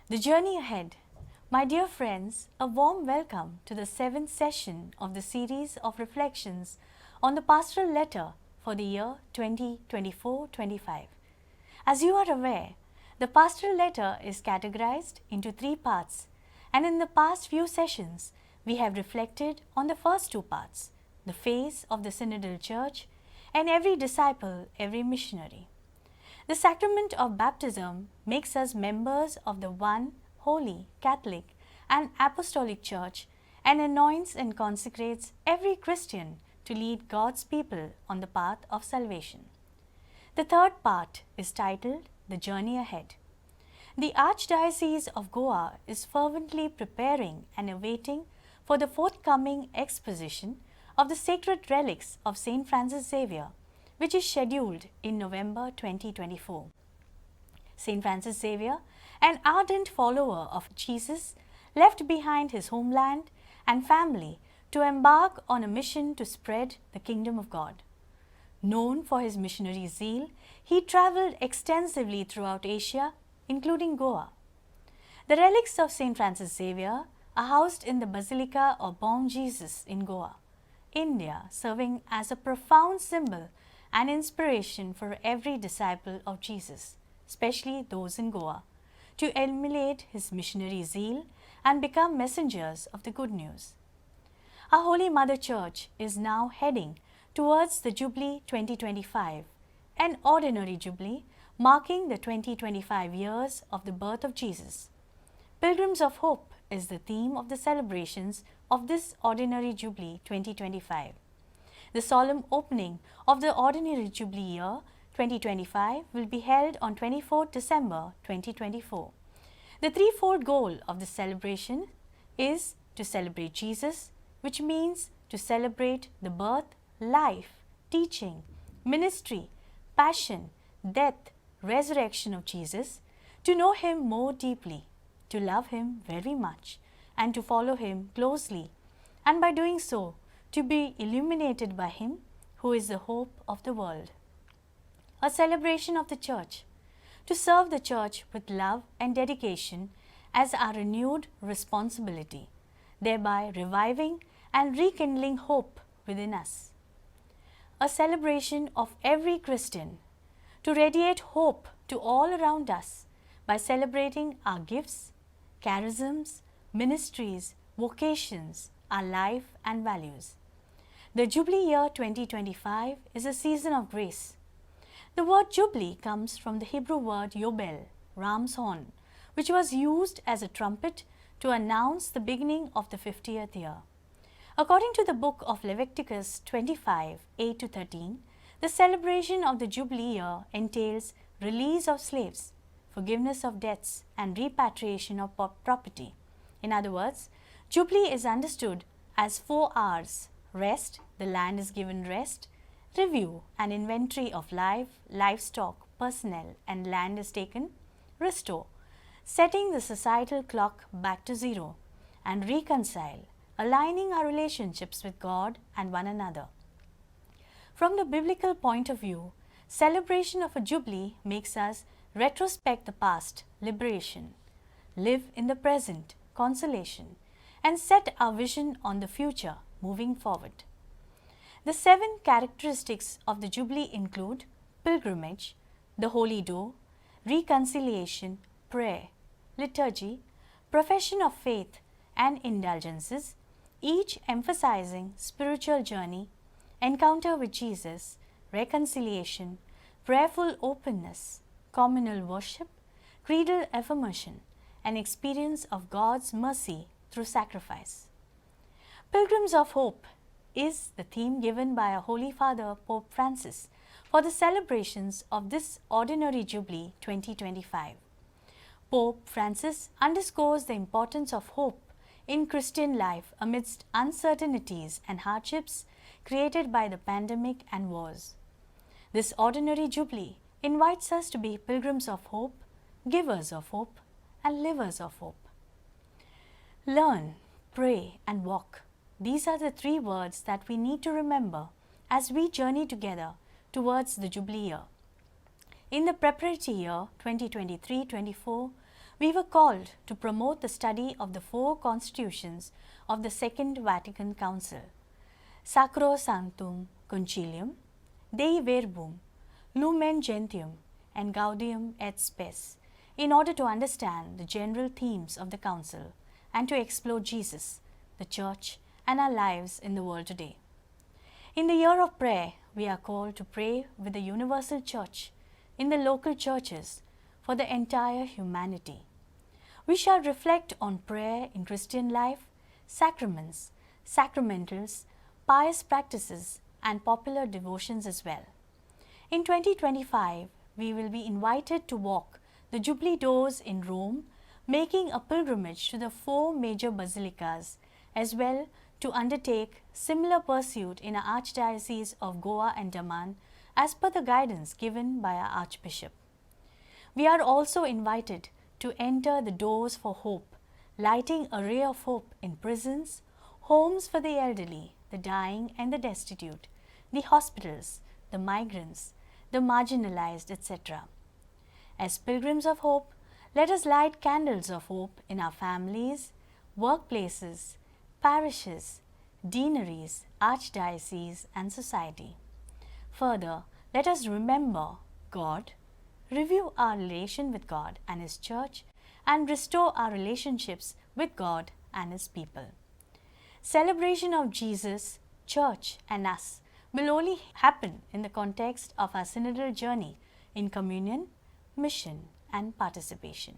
The journey ahead. My dear friends, a warm welcome to the 7th session of the series of reflections on the pastoral letter for the year 2024-25. As you are aware, the pastoral letter is categorized into 3 parts, and in the past few sessions, we have reflected on the first 2 parts, the face of the synodal church and every disciple, every missionary. The sacrament of baptism makes us members of the one holy, Catholic and Apostolic Church and anoints and consecrates every Christian to lead God's people on the path of salvation. The third part is titled The Journey Ahead. The Archdiocese of Goa is fervently preparing and awaiting for the forthcoming exposition of the sacred relics of St. Francis Xavier, which is scheduled in November 2024. St. Francis Xavier, an ardent follower of Jesus, left behind his homeland and family to embark on a mission to spread the kingdom of God. Known for his missionary zeal, he travelled extensively throughout Asia, including Goa. The relics of St. Francis Xavier are housed in the Basilica of Bom Jesus in Goa, India, serving as a profound symbol and inspiration for every disciple of Jesus, especially those in Goa, to emulate his missionary zeal and become messengers of the good news. Our Holy Mother Church is now heading towards the Jubilee 2025, an ordinary Jubilee marking the 2025 years of the birth of Jesus. Pilgrims of Hope is the theme of the celebrations of this ordinary Jubilee 2025. The solemn opening of the Ordinary Jubilee year 2025 will be held on 24th December 2024. The threefold goal of the celebration is to celebrate Jesus, which means to celebrate the birth, life, teaching, ministry, passion, death, resurrection of Jesus, to know Him more deeply, to love Him very much, and to follow Him closely, and by doing so, to be illuminated by Him who is the hope of the world. A celebration of the Church, to serve the Church with love and dedication as our renewed responsibility, thereby reviving and rekindling hope within us. A celebration of every Christian, to radiate hope to all around us by celebrating our gifts, charisms, ministries, vocations, our life and values. The Jubilee year 2025 is a season of grace. The word Jubilee comes from the Hebrew word Yobel, ram's horn, which was used as a trumpet to announce the beginning of the 50th year. According to the book of Leviticus 25, 8-13, the celebration of the Jubilee year entails release of slaves, forgiveness of debts, and repatriation of property. In other words, Jubilee is understood as 4 R's: rest, the land is given rest; review, an inventory of life, livestock, personnel, and land is taken; restore, setting the societal clock back to zero; and reconcile, aligning our relationships with God and one another. From the biblical point of view, celebration of a Jubilee makes us retrospect the past, liberation, live in the present, consolation, and set our vision on the future, moving forward. The 7 characteristics of the Jubilee include pilgrimage, the holy door, reconciliation, prayer, liturgy, profession of faith, and indulgences, each emphasizing spiritual journey, encounter with Jesus, reconciliation, prayerful openness, communal worship, creedal affirmation, and experience of God's mercy through sacrifice. Pilgrims of Hope is the theme given by our Holy Father Pope Francis for the celebrations of this Ordinary Jubilee 2025. Pope Francis underscores the importance of hope in Christian life amidst uncertainties and hardships created by the pandemic and wars. This Ordinary Jubilee invites us to be pilgrims of hope, givers of hope, and livers of hope. Learn, pray, and walk. These are the 3 words that we need to remember as we journey together towards the Jubilee year. In the preparatory year 2023-24, we were called to promote the study of the four constitutions of the Second Vatican Council, Sacrosanctum Concilium, Dei Verbum, Lumen Gentium, and Gaudium et Spes, in order to understand the general themes of the Council and to explore Jesus, the Church, and our lives in the world today. In the year of prayer, we are called to pray with the universal Church, in the local churches, for the entire humanity. We shall reflect on prayer in Christian life, sacraments, sacramentals, pious practices, and popular devotions as well. In 2025, we will be invited to walk the Jubilee doors in Rome, making a pilgrimage to the four major basilicas, as well to undertake similar pursuit in our Archdiocese of Goa and Daman as per the guidance given by our Archbishop. We are also invited to enter the doors for hope, lighting a ray of hope in prisons, homes for the elderly, the dying and the destitute, the hospitals, the migrants, the marginalized, etc. As pilgrims of hope, let us light candles of hope in our families, workplaces, parishes, deaneries, archdioceses, and society. Further, let us remember God, review our relation with God and His Church, and restore our relationships with God and His people. Celebration of Jesus, Church, and us will only happen in the context of our synodal journey in communion, mission, and participation.